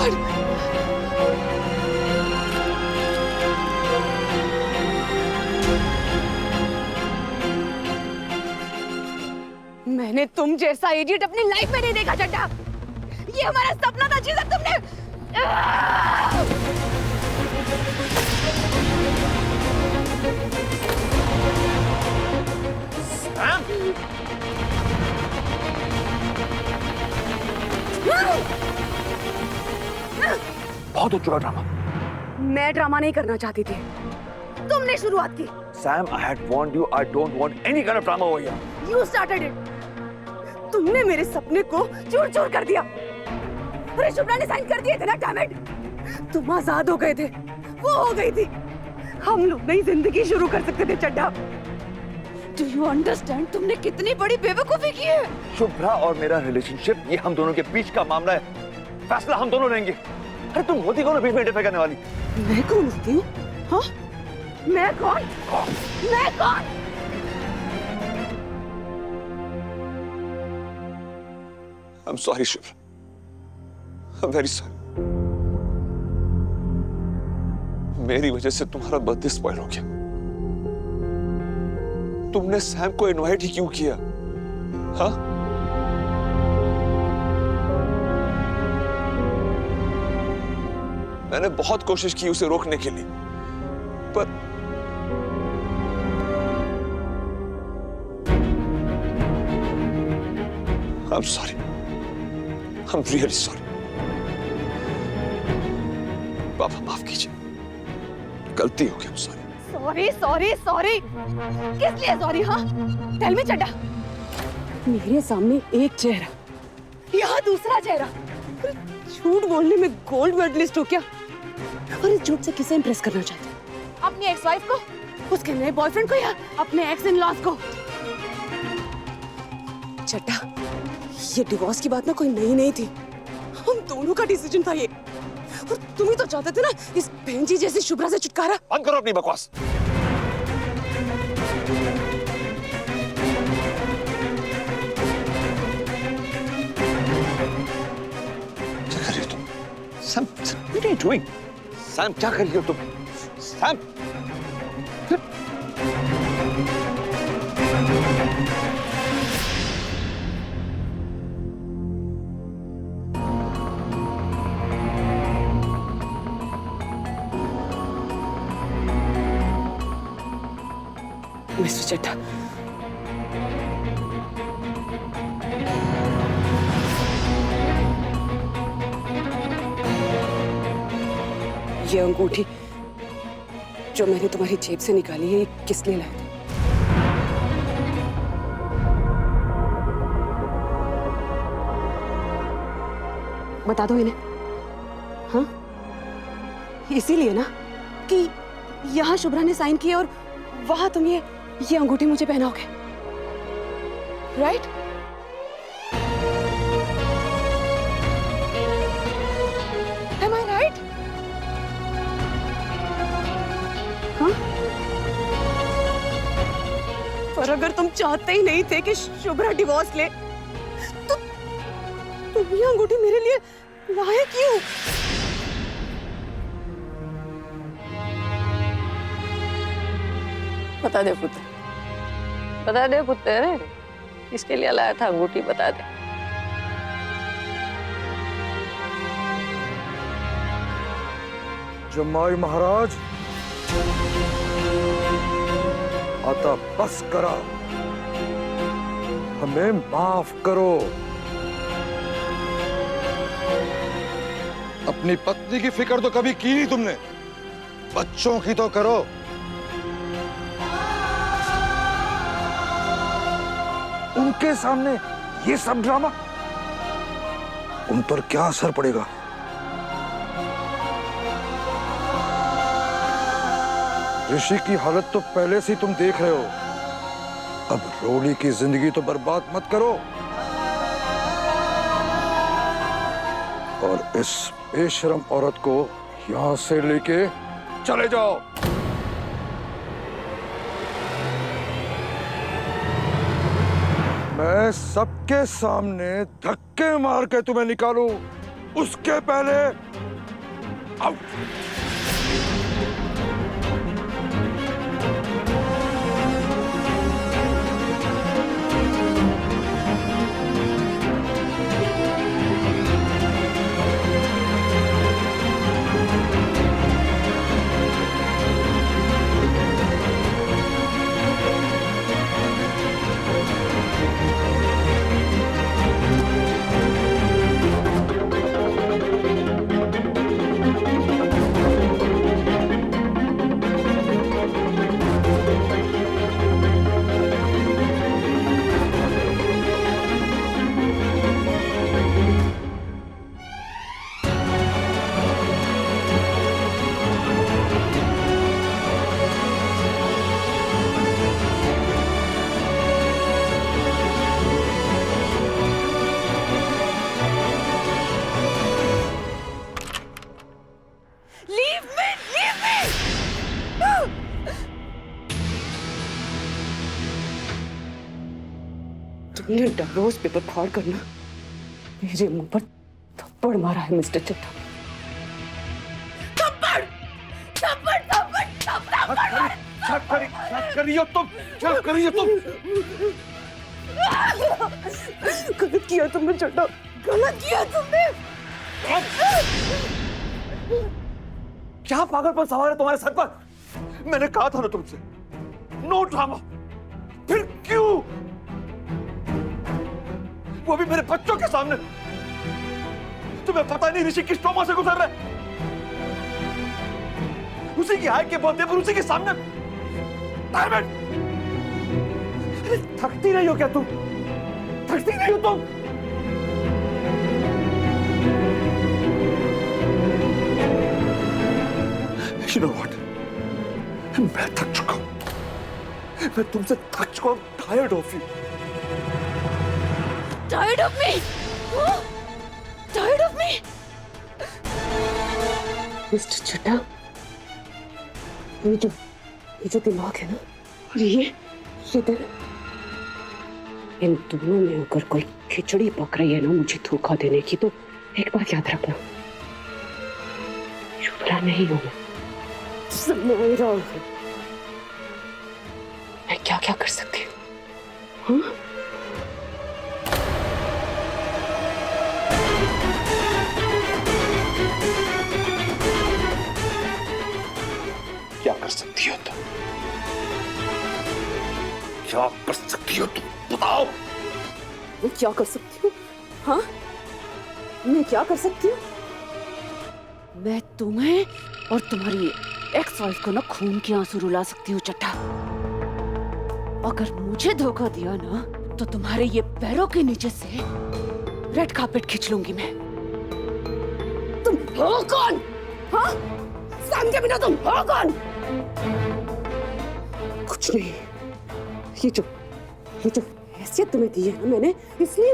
God! मैंने तुम जैसा इडियट अपनी लाइफ में नहीं देखा चड्ढा। ये हमारा सपना था जिसे तुमने बहुत हो चुका ड्रामा। मैं ड्रामा नहीं करना चाहती थी, तुमने शुरुआत की। Sam, I had warned you. I don't want any kind of drama over here. You started it. तुमने मेरे सपने को चूर चूर कर दिया। अरे शुभ्रा ने साइन कर दिए थे ना, डैम इट। तुम आजाद हो गए थे, वो हो गई थी। हम लोग नई जिंदगी शुरू कर सकते थे चड्ढा। Do you understand? तुमने कितनी बड़ी बेवकूफी की है। शुभ्रा और मेरा रिलेशनशिप ये हम दोनों के बीच का मामला है। फैसला हम दोनों लेंगे। अरे तुम होती कौन बीच में इंटरफेयर करने वाली? मैं कौन होती हूँ? हाँ? मैं कौन? मैं कौन? I'm sorry, Shubhra. I'm very sorry. मेरी वजह से तुम्हारा बर्थडे स्पॉइल हो गया। तुमने सैम को इनवाइट ही क्यों किया? हाँ? मैंने बहुत कोशिश की उसे रोकने के लिए, पर I'm sorry. I'm really sorry. पापा माफ कीजिए, गलती हो गई। I'm sorry. Sorry sorry sorry, किस लिए सॉरी? हाँ, टेल मी चड्ढा। मेरे सामने एक चेहरा, यहाँ दूसरा चेहरा। झूठ बोलने में गोल्ड मेडलिस्ट हो क्या? और इस झूठ से किसे इंप्रेस करना चाहते हो? अपनी एक्स वाइफ को, उसके नए बॉयफ्रेंड को, या अपने एक्स इन लॉज को? चड्ढा, ये डिवोर्स की बात ना कोई नई नहीं थी, हम दोनों का डिसीजन था ये। और तुम ही तो चाहते थे ना इस बहन जी जैसी शुभ्रा से छुटकारा। बंद करो अपनी बकवास। क्या कर रही हो तुम? Sam, what are you doing? Sam, क्या कर रही हो तुम? सैम, मिस्टर चड्ढा, ये अंगूठी जो मैंने तुम्हारी जेब से निकाली है, ये किस लिए लाए थे? बता दो इन्हें। हाँ, इसीलिए ना कि यहाँ शुभ्रा ने साइन किया और वहां तुम ये अंगूठी मुझे पहनाओगे, राइट? Am I right? हाँ? पर अगर तुम चाहते ही नहीं थे कि शुभ्रा डिवोर्स ले, तो तुम ये अंगूठी मेरे लिए लाए क्यों? बता दे पुत्र, बता दे पुत्र, किसके लिए लाया था अंगूठी? बता दे। जमाई महाराज, आता बस करा, हमें माफ करो। अपनी पत्नी की फिक्र तो कभी की नहीं तुमने, बच्चों की तो करो। उनके सामने ये सब ड्रामा, उन पर क्या असर पड़ेगा? ऋषि की हालत तो पहले से ही तुम देख रहे हो, अब रोली की जिंदगी तो बर्बाद मत करो। और इस बेशरम औरत को यहां से लेके चले जाओ। मैं सबके सामने धक्के मार के तुम्हें निकालूं, उसके पहले आउट। तुमने डायवोर्स पेपर फाड़ कर ना मेरे मुंह पर थप्पड़ मारा है मिस्टर चड्ढा। थप्पड़ थप्पड़ थप्पड़ थप्पड़। क्या कर रही हो तुम? क्या कर रही हो तुम? गलत किया तुमने चड्ढा, गलत किया तुमने। क्या पागलपन सवार है तुम्हारे सर पर? मैंने कहा था ना तुमसे, नो ड्रामा। फिर क्यों? वो भी मेरे बच्चों के सामने। तुम्हें पता नहीं ऋषि किस ट्रॉमा से गुजर रहा है? उसी की हाइट के बर्थडे पर उसी के सामने। थकती नहीं हो क्या तुम? थकती नहीं हो तुम? You know what? मैं थक चुका हूं। मैं तुमसे थक चुका हूं। Tired of you. Tired of me? Huh? Tired of me? Mister Chadha, ये जो दिमाग है ना, और ये दिल, इन दोनों में अगर कोई खिचड़ी पक रही है ना मुझे धोखा देने की, तो एक बात याद रखना, शुभ्रा नहीं हूं मैं क्या क्या कर सकती हूँ? हाँ? क्या कर सकती हो तुम? क्या कर सकती हो तुम? बताओ। मैं क्या कर सकती हूँ? हाँ? मैं क्या कर सकती हूँ? मैं तुम्हें और तुम्हारी एक्स वाइफ को ना खून के आंसू रुला सकती हूँ चड्ढा। अगर मुझे धोखा दिया ना तो तुम्हारे ये पैरों के नीचे से रेड कार्पेट खींच लूंगी मैं। तुम हो कौन? हाँ? समझे बिना तुम हो कौन? कुछ नहीं। ये जो हैसियत तुम्हें दी है ना मैंने, इसलिए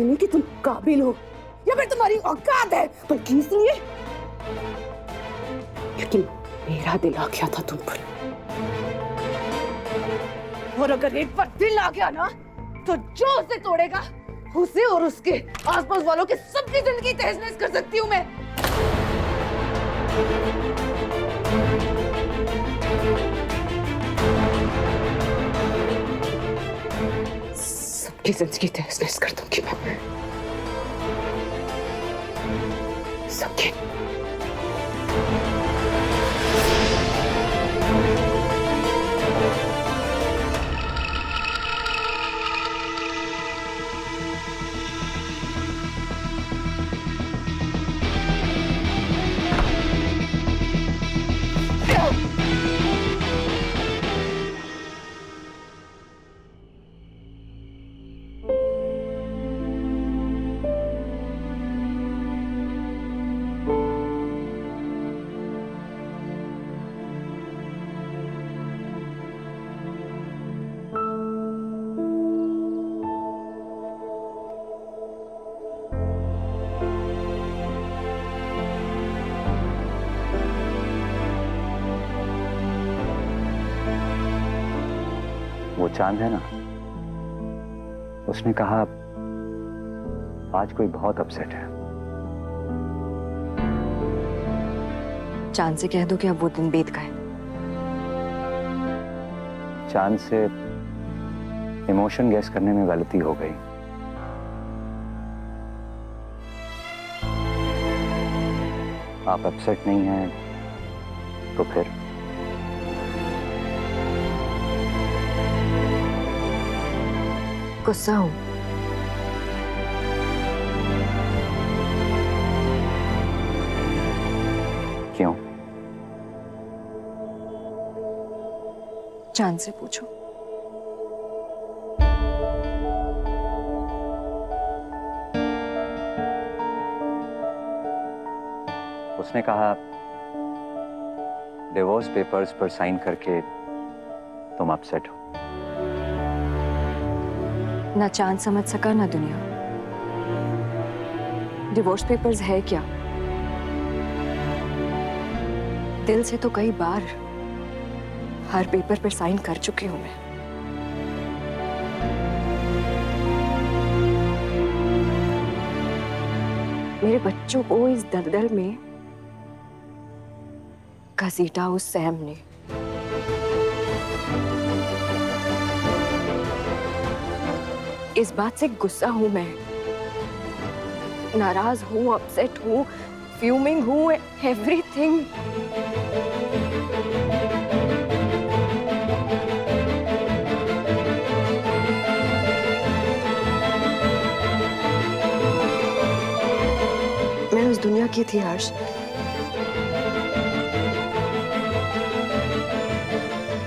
नहीं कि तुम काबिल हो या फिर तुम्हारी औकात है, बल्कि इसलिए लेकिन मेरा दिल आ गया था तुम पर। और अगर एक बार दिल आ गया ना तो जो उसे तोड़ेगा उसे और उसके आसपास वालों के सबकी जिंदगी तहस-नहस कर सकती हूँ मैं। सबकी जिंदगी तहस-नहस कर दूंगी मैं, सबकी। वो चांद है ना, उसने कहा आज कोई बहुत अपसेट है। चांद से कह दो कि अब वो दिन बीत गए। चांद से इमोशन गैस करने में गलती हो गई। आप अपसेट नहीं हैं तो फिर गुस्सा हूं। क्यों? चांद से पूछो। उसने कहा डिवोर्स पेपर्स पर साइन करके तुम अपसेट हो। ना चांद समझ सका ना दुनिया। डिवोर्स पेपर्स है क्या? दिल से तो कई बार हर पेपर पर साइन कर चुकी हूं मैं। मेरे बच्चों को इस दलदल में घसीटा उस सैम ने। इस बात से गुस्सा हूं मैं, नाराज हूं, अपसेट हूं, फ्यूमिंग हूं, एवरीथिंग। मैं उस दुनिया की थी हर्ष,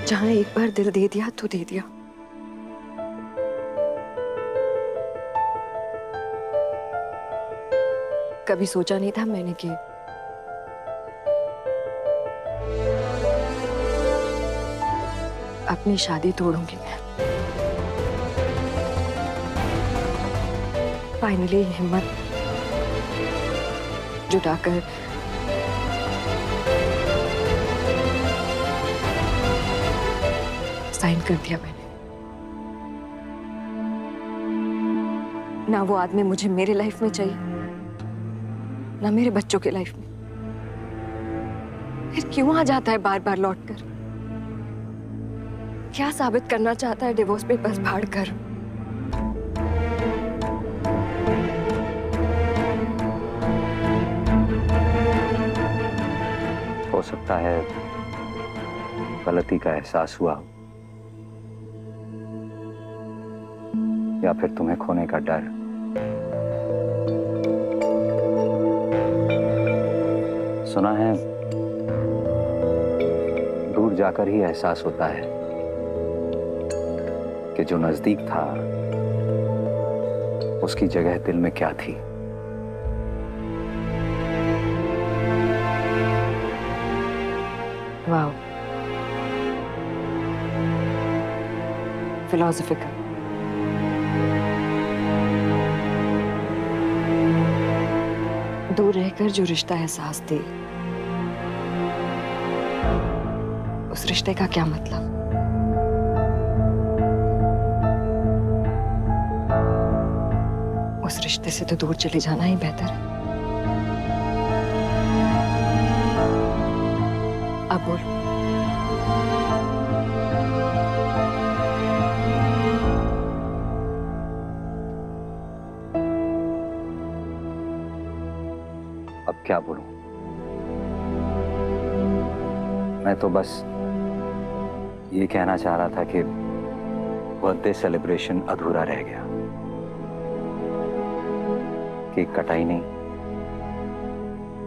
जहां एक बार दिल दे दिया तो दे दिया। कभी सोचा नहीं था मैंने कि अपनी शादी तोड़ूंगी मैं। फाइनली हिम्मत जुटाकर साइन कर दिया मैंने। ना वो आदमी मुझे मेरे लाइफ में चाहिए, ना मेरे बच्चों के लाइफ में। फिर क्यों आ जाता है बार बार लौटकर? क्या साबित करना चाहता है डिवोर्स पेपर्स फाड़कर? हो सकता है गलती का एहसास हुआ, या फिर तुम्हें खोने का डर। सुना है दूर जाकर ही एहसास होता है कि जो नजदीक था उसकी जगह दिल में क्या थी। वाह, फिलोसॉफिकल। दूर रहकर जो रिश्ता एहसास दे, उस रिश्ते का क्या मतलब? उस रिश्ते से तो दूर चले जाना ही बेहतर है। अब बोलो। अब क्या बोलूं? मैं तो बस ये कहना चाह रहा था कि बर्थडे सेलिब्रेशन अधूरा रह गया। केक कटाई नहीं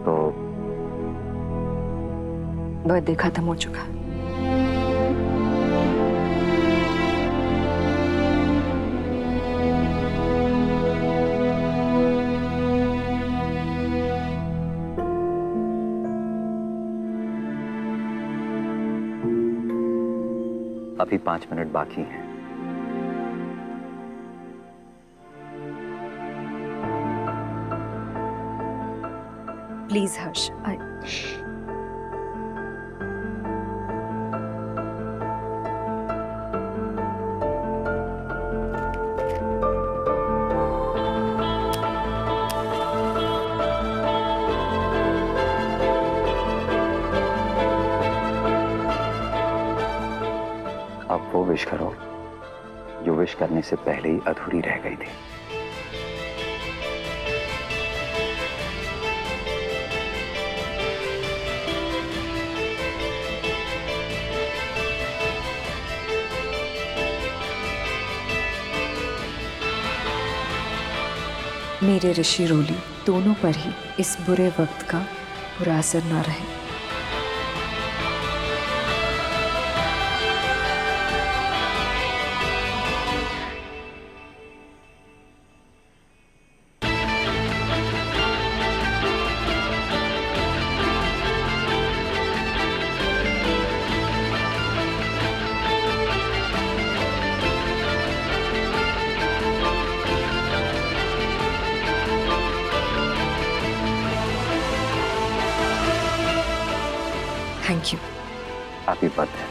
तो बर्थडे खत्म हो चुका। अभी 5 मिनट बाकी हैं। प्लीज हर्ष, विश करो जो विश करने से पहले ही अधूरी रह गई थी। मेरे ऋषि रोली दोनों पर ही इस बुरे वक्त का बुरा असर ना रहे। Thank you. Happy birthday.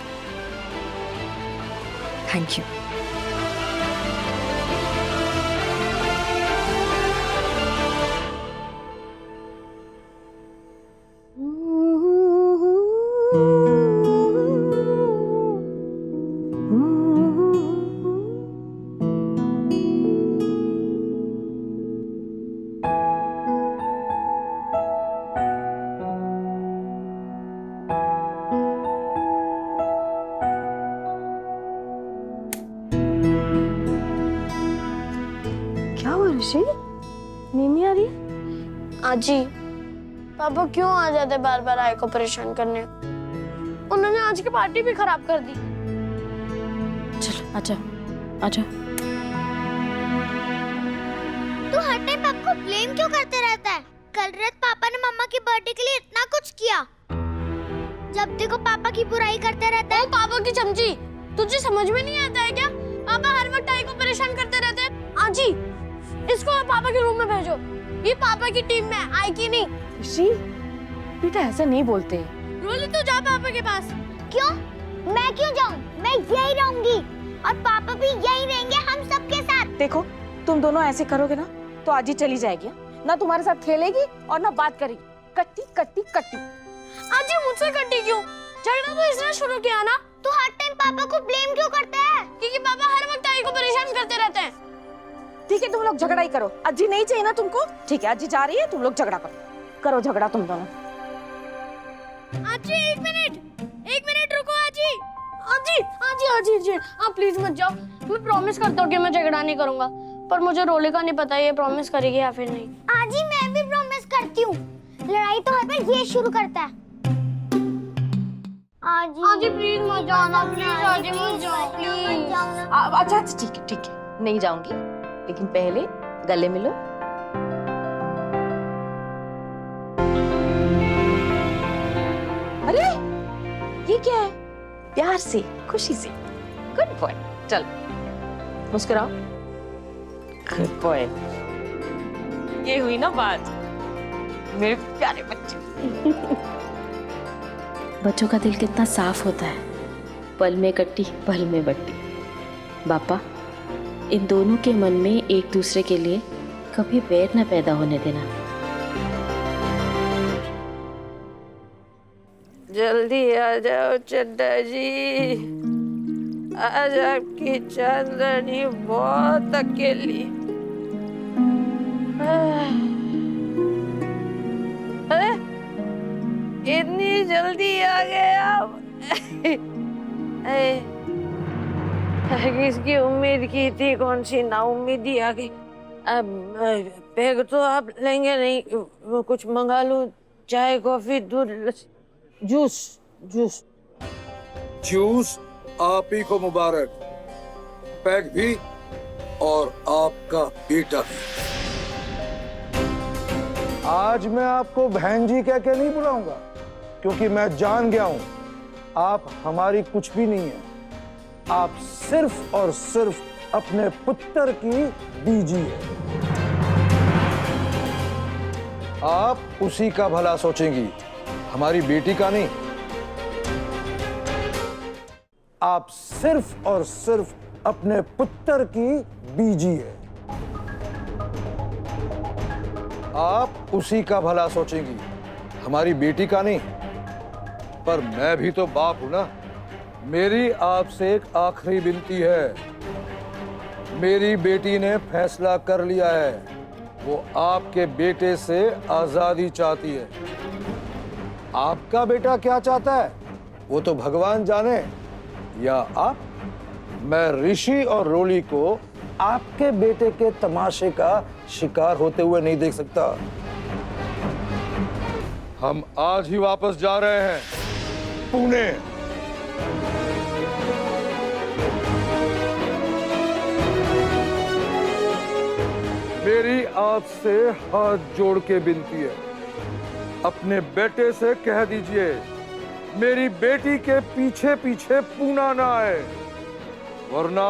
Thank you. क्या हुआ ऋषि? नींद नहीं आ रही? आजी, पापा क्यों आ जाते बार बार आई को परेशान करने? उन्होंने आज की पार्टी भी खराब कर दी। चलो आजा आजा। तू हर टाइम पापा को ब्लेम क्यों करते रहता है? कल रात पापा ने मम्मा की बर्थडे के लिए इतना कुछ किया। जब देखो पापा की बुराई करते रहता है। पापा की चमची, तुझे समझ में नहीं आता है क्या? पापा हर वक्त आई को परेशान करते रहते हैं। आजी, इसको पापा के रूम में भेजो। ये पापा की टीम में है, आई की नहीं। ऋषि बेटा ऐसा नहीं बोलते। रोली तू जा पापा के पास। क्यों? मैं क्यों जाऊं? मैं यही रहूंगी और पापा भी यही रहेंगे हम सबके साथ। देखो तुम दोनों ऐसे करोगे ना तो आज ही चली जाएगी, ना तुम्हारे साथ खेलेगी और ना बात करेगी। कट्टी कट्टी कट्टी। आजी मुझसे कट्टी क्यों? झगड़ा तो इसने शुरू किया ना। तू हर टाइम पापा को ब्लेम क्यों करता है? क्योंकि पापा हर वक्त आई को परेशान करते रहते हैं। ठीक है तुम लोग झगड़ा ही करो। अज्जी नहीं चाहिए ना तुमको? ठीक है अज्जी जा रही है, तुम लोग झगड़ा करो। करो झगड़ा तुम दोनों। आजी एक मिनट रुको आजी। आजी आजी आजी आजी आप प्लीज मत जाओ। मैं प्रॉमिस करता हूँ कि मैं झगड़ा नहीं करूंगा, पर मुझे रोली का नहीं पता ये प्रॉमिस करेगी या फिर नहीं। आजी मैं भी प्रॉमिस करती हूँ। लड़ाई तो हर बार ये शुरू करता है। आजी प्लीज मत जाओ ना, प्लीज आजी मत जाओ प्लीज। अच्छा ठीक है नहीं जाऊंगी, लेकिन पहले गले मिलो। अरे ये क्या है? प्यार से खुशी से। Good boy. चल मुस्कुराओ। Good boy. ये हुई ना बात, मेरे प्यारे बच्चे। बच्चों का दिल कितना साफ होता है, पल में कट्टी पल में बट्टी। बापा इन दोनों के मन में एक दूसरे के लिए कभी वैर न पैदा होने देना। जल्दी आ जाओ चड्डा जी, आज आपकी चांदनी बहुत अकेली। अरे इतनी जल्दी आ गए आप? किसकी उम्मीद की थी, कौन सी नाउम्मीदी आ गई। अब पैग तो आप लेंगे नहीं, कुछ मंगा लूं? चाय कॉफी दूध लस्सी? जूस जूस आप ही को मुबारक, पैक भी और आपका बेटा भी। आज मैं आपको बहन जी कह के नहीं बुलाऊंगा, क्योंकि मैं जान गया हूं आप हमारी कुछ भी नहीं है। आप सिर्फ और सिर्फ अपने पुत्र की बीजी है। आप उसी का भला सोचेंगी, हमारी बेटी का नहीं। आप सिर्फ और सिर्फ अपने पुत्र की बीजी है। आप उसी का भला सोचेंगी, हमारी बेटी का नहीं। पर मैं भी तो बाप हूं ना, मेरी आपसे एक आखिरी विनती है। मेरी बेटी ने फैसला कर लिया है, वो आपके बेटे से आजादी चाहती है। आपका बेटा क्या चाहता है वो तो भगवान जाने, या आप। मैं ऋषि और रोली को आपके बेटे के तमाशे का शिकार होते हुए नहीं देख सकता। हम आज ही वापस जा रहे हैं पुणे। मेरी आपसे हाथ जोड़ के विनती है, अपने बेटे से कह दीजिए मेरी बेटी के पीछे पीछे पूना ना आए, वरना